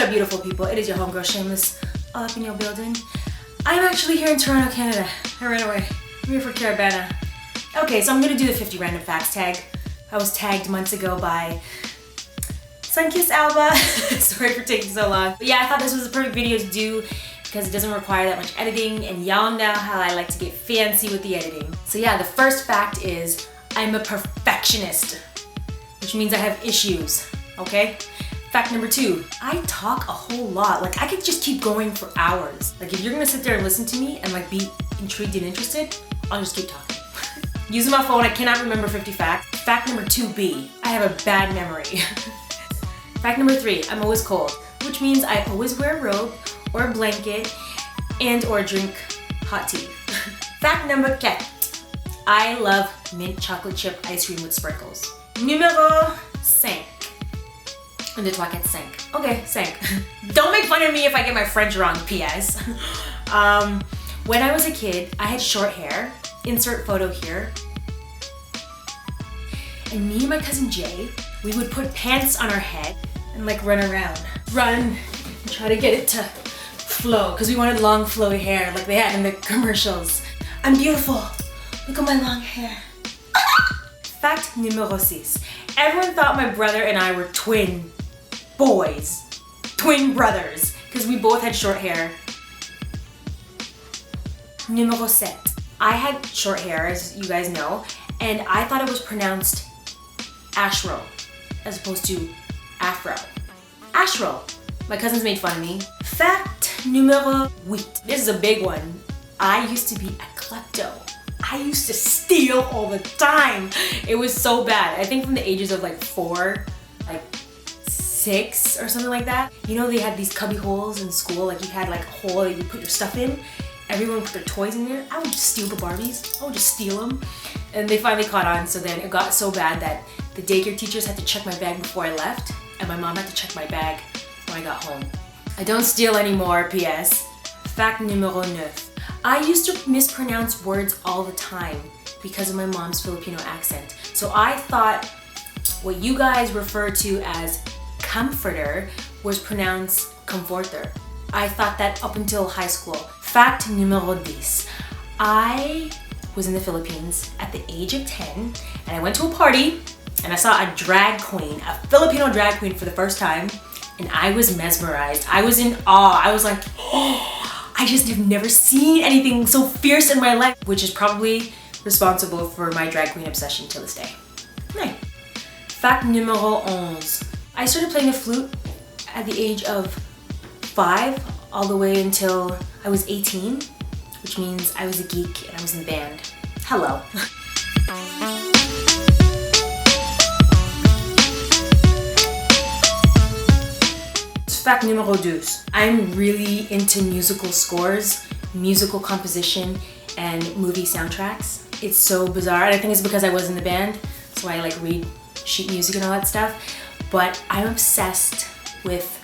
up, beautiful people? It is your homegirl Shameless, all up in your building. I'm actually here in Toronto, Canada. I ran away. I'm here for Caribana. Okay, so I'm gonna do the 50 random facts tag. I was tagged months ago by SunKissAlba. Sorry for taking so long. But yeah, I thought this was a perfect video to do because it doesn't require that much editing, and y'all know how I like to get fancy with the editing. So yeah, the first fact is I'm a perfectionist, which means I have issues, okay? Fact number 2, I talk a whole lot. Like, I could just keep going for hours. Like, if you're gonna sit there and listen to me and like be intrigued and interested, I'll just keep talking. Using my phone, I cannot remember 50 facts. Fact number 2B, I have a bad memory. Fact number 3, I'm always cold, which means I always wear a robe or a blanket and or drink hot tea. Fact number 4, I love mint chocolate chip ice cream with sprinkles. Numéro 5. 1, 2, 3, 4, 5. Okay, 5. Don't make fun of me if I get my French wrong, PS. When I was a kid, I had short hair. Insert photo here. And me and my cousin Jay, we would put pants on our head and like run around. Run and try to get it to flow, because we wanted long flowy hair like they had in the commercials. I'm beautiful. Look at my long hair. Fact numéro 6. Everyone thought my brother and I were twin boys. Twin brothers, because we both had short hair. Numéro 7. I had short hair, as you guys know, and I thought it was pronounced ashro as opposed to afro. Ashro. My cousins made fun of me. Fact numéro 8. This is a big one. I used to be a klepto. I used to steal all the time. It was so bad. I think from the ages of like 4, like 6 or something like that. You know, they had these cubby holes in school. Like, you had like a hole that you put your stuff in. Everyone put their toys in there. I would just steal the Barbies. I would just steal them. And they finally caught on, so then it got so bad that the daycare teachers had to check my bag before I left, and my mom had to check my bag when I got home. I don't steal anymore, PS. Fact numéro 9. I used to mispronounce words all the time because of my mom's Filipino accent. So I thought what you guys refer to as comforter was pronounced comforter. I thought that up until high school. Fact numéro 10. I was in the Philippines at the age of 10, and I went to a party and I saw a drag queen, a Filipino drag queen for the first time, and I was mesmerized. I was in awe. I was like, oh, I just have never seen anything so fierce in my life, which is probably responsible for my drag queen obsession to this day. Right. Fact numéro 11. I started playing the flute at the age of 5 all the way until I was 18, which means I was a geek and I was in the band. Hello. Fact numéro 12. I'm really into musical scores, musical composition, and movie soundtracks. It's so bizarre, and I think it's because I was in the band, so I like read sheet music and all that stuff. But I'm obsessed with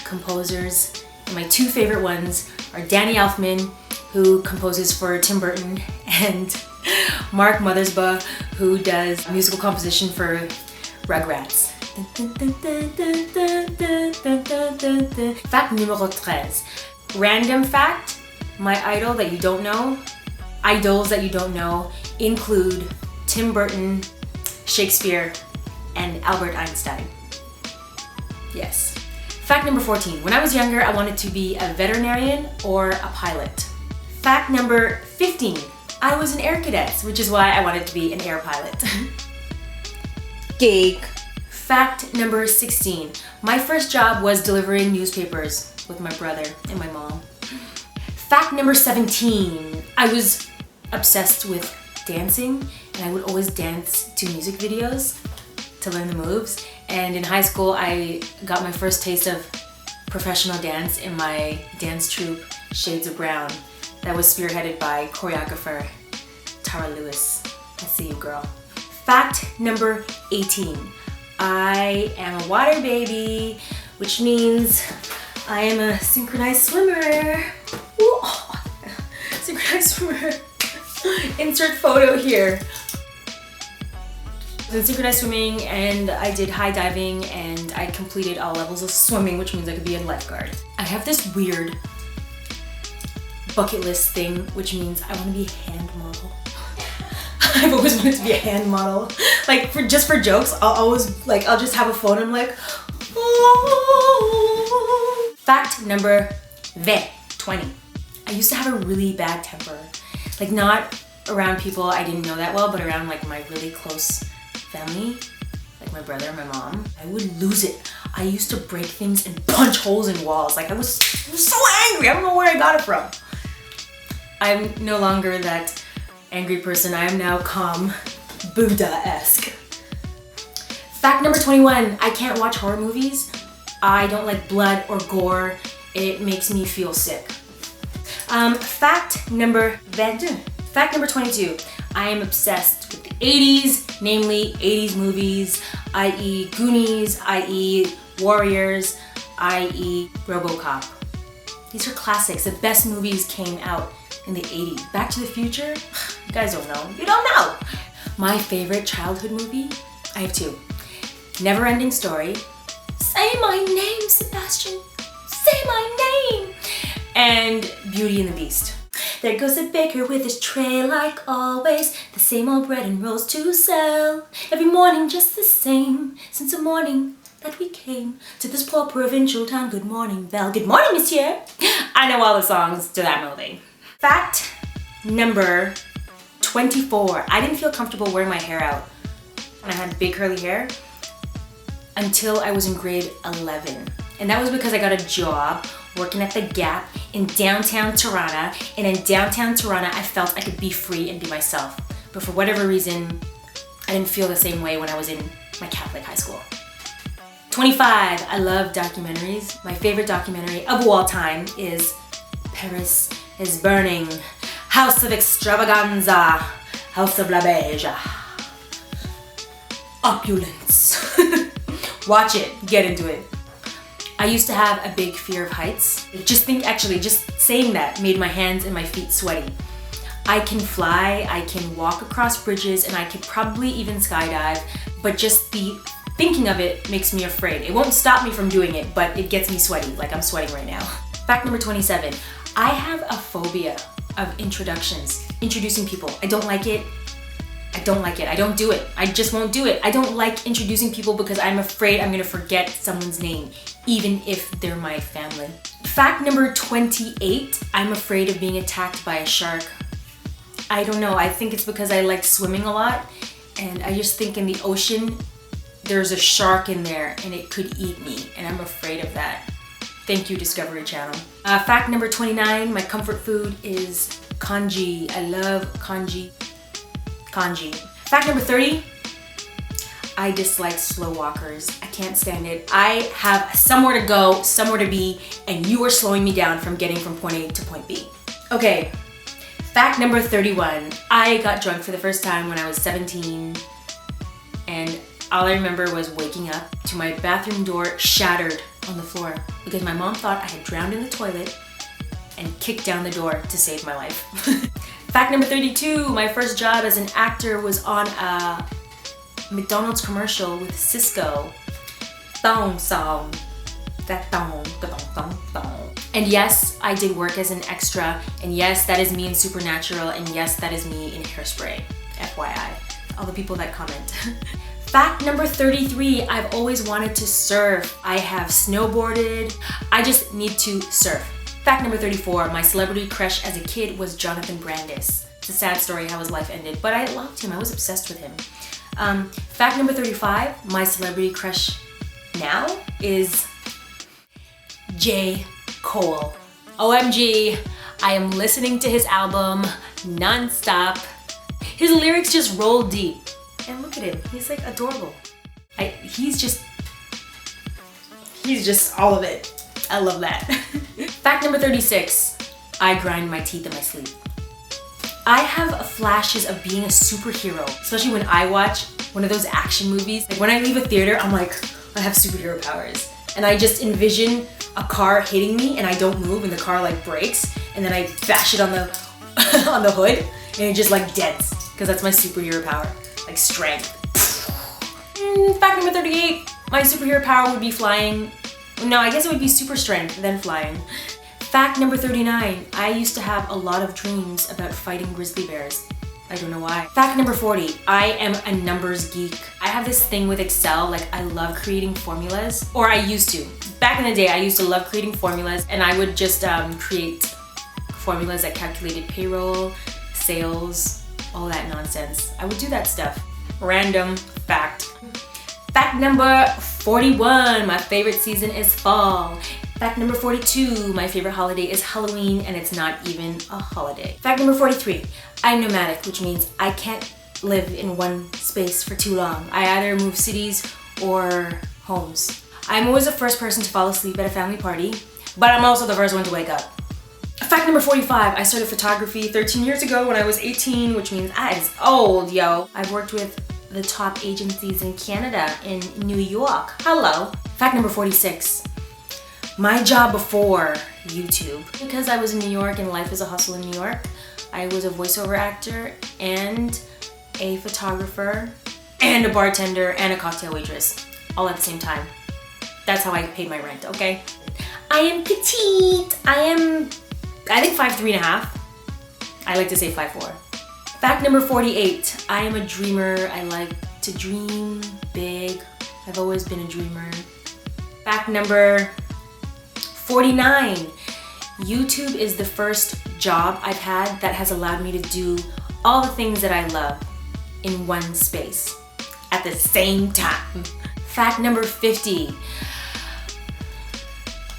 composers, and my 2 favorite ones are Danny Elfman, who composes for Tim Burton, and Mark Mothersbaugh, who does musical composition for Rugrats. Fact numéro 13. Random fact, my idols that you don't know include Tim Burton, Shakespeare, and Albert Einstein. Yes. Fact number 14. When I was younger, I wanted to be a veterinarian or a pilot. Fact number 15. I was an air cadet, which is why I wanted to be an air pilot. GEEK. Fact number 16. My first job was delivering newspapers with my brother and my mom. Fact number 17. I was obsessed with dancing, and I would always dance to music videos to learn the moves. And in high school, I got my first taste of professional dance in my dance troupe, Shades of Brown, that was spearheaded by choreographer Tara Lewis. I see you, girl. Fact number 18. I am a water baby, which means I am a synchronized swimmer. Ooh, oh, synchronized swimmer. Insert photo here. I was in synchronized swimming and I did high diving and I completed all levels of swimming, which means I could be a lifeguard. I have this weird bucket list thing, which means I want to be a hand model. I've always wanted to be a hand model. Like just for jokes, I'll just have a phone and I'm like, oh. Fact number 20. I used to have a really bad temper. Like not around people I didn't know that well, but around like my really close family, like my brother and my mom. I would lose it. I used to break things and punch holes in walls. Like I was so angry. I don't know where I got it from. I'm no longer that angry person. I am now calm, Buddha-esque. Fact number 21, I can't watch horror movies. I don't like blood or gore. It makes me feel sick. Fact number 22, I am obsessed with the 80s, namely 80s movies, i.e. Goonies, i.e. Warriors, i.e. RoboCop. These are classics. The best movies came out in the 80s. Back to the Future? You guys don't know. You don't know! My favorite childhood movie? I have two. Never-Ending Story. Say my name, Sebastian. Say my name! And Beauty and the Beast. There goes the baker with his tray like always. The same old bread and rolls to sell. Every morning just the same. Since the morning that we came to this poor provincial town. Good morning, Belle. Good morning, monsieur. I know all the songs to that movie. Fact number 24. I didn't feel comfortable wearing my hair out when I had big curly hair until I was in grade 11. And that was because I got a job working at the Gap in downtown Toronto. And in downtown Toronto, I felt I could be free and be myself. But for whatever reason, I didn't feel the same way when I was in my Catholic high school. 25. I love documentaries. My favorite documentary of all time is Paris is Burning, House of Extravaganza, House of La Beige, opulence. Watch it, get into it. I used to have a big fear of heights. Just saying that made my hands and my feet sweaty. I can fly, I can walk across bridges, and I could probably even skydive, but just the thinking of it makes me afraid. It won't stop me from doing it, but it gets me sweaty, like I'm sweating right now. Fact number 27. I have a phobia of introducing people. I don't like it. I don't do it. I just won't do it. I don't like introducing people because I'm afraid I'm gonna forget someone's name, even if they're my family. Fact number 28, I'm afraid of being attacked by a shark. I don't know, I think it's because I like swimming a lot, and I just think in the ocean, there's a shark in there and it could eat me, and I'm afraid of that. Thank you, Discovery Channel. Fact number 29, my comfort food is congee. I love congee. Fact number 30, I dislike slow walkers. I can't stand it. I have somewhere to go, somewhere to be, and you are slowing me down from getting from point A to point B. Okay, fact number 31, I got drunk for the first time when I was 17, and all I remember was waking up to my bathroom door shattered on the floor because my mom thought I had drowned in the toilet and kicked down the door to save my life. Fact number 32, my first job as an actor was on a McDonald's commercial with Cisco. Thong song. That thong, thong, thong, thong. And yes, I did work as an extra, and yes, that is me in Supernatural, and yes, that is me in Hairspray. FYI, all the people that comment. Fact number 33, I've always wanted to surf. I have snowboarded. I just need to surf. Fact number 34, my celebrity crush as a kid was Jonathan Brandis. It's a sad story how his life ended, but I loved him. I was obsessed with him. Fact number 35, my celebrity crush now is J. Cole. OMG, I am listening to his album non-stop. His lyrics just roll deep. And look at him, he's like adorable. He's just all of it. I love that. Fact number 36, I grind my teeth in my sleep. I have flashes of being a superhero, especially when I watch one of those action movies. Like when I leave a theater, I'm like, I have superhero powers. And I just envision a car hitting me and I don't move and the car like breaks, and then I bash it on the on the hood and it just like dents, because that's my superhero power, like strength. Fact number 38, my superhero power would be flying. No, I guess it would be super strength, then flying. Fact number 39, I used to have a lot of dreams about fighting grizzly bears. I don't know why. Fact number 40, I am a numbers geek. I have this thing with Excel, like I love creating formulas, or I used to. Back in the day, I used to love creating formulas, and I would just create formulas that calculated payroll, sales, all that nonsense. I would do that stuff. Random fact. Fact number 41, my favorite season is fall. Fact number 42, my favorite holiday is Halloween, and it's not even a holiday. Fact number 43, I'm nomadic, which means I can't live in one space for too long. I either move cities or homes. I'm always the first person to fall asleep at a family party, but I'm also the first one to wake up. Fact number 45, I started photography 13 years ago when I was 18, which means I was old, yo. I've worked with the top agencies in Canada, in New York. Hello. Fact number 46, my job before YouTube, because I was in New York and life is a hustle in New York, I was a voiceover actor and a photographer and a bartender and a cocktail waitress all at the same time. That's how I paid my rent, okay? I am petite. I think 5'3.5". I like to say 5'4". Fact number 48, I am a dreamer. I like to dream big. I've always been a dreamer. Fact number 49, YouTube is the first job I've had that has allowed me to do all the things that I love in one space at the same time. Fact number 50,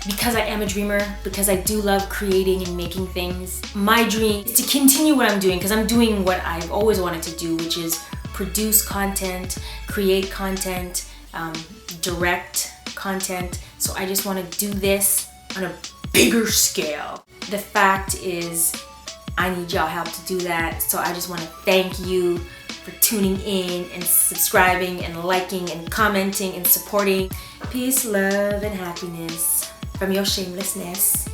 because I am a dreamer, because I do love creating and making things, my dream is to continue what I'm doing, because I'm doing what I've always wanted to do, which is produce content, create content, direct content. So I just want to do this on a bigger scale. The fact is, I need y'all help to do that. So I just want to thank you for tuning in and subscribing and liking and commenting and supporting. Peace, love, and happiness from your shamelessness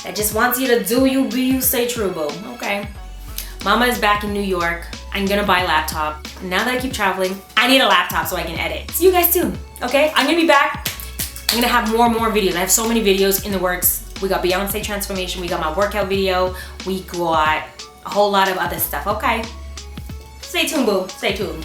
that just wants you to do you, be you, stay true, boo. Okay. Mama is back in New York. I'm gonna buy a laptop. Now that I keep traveling, I need a laptop so I can edit. See you guys soon, okay? I'm gonna be back. I'm gonna have more videos. I have so many videos in the works. We got Beyonce transformation, we got my workout video, we got a whole lot of other stuff, okay? Stay tuned, boo, stay tuned.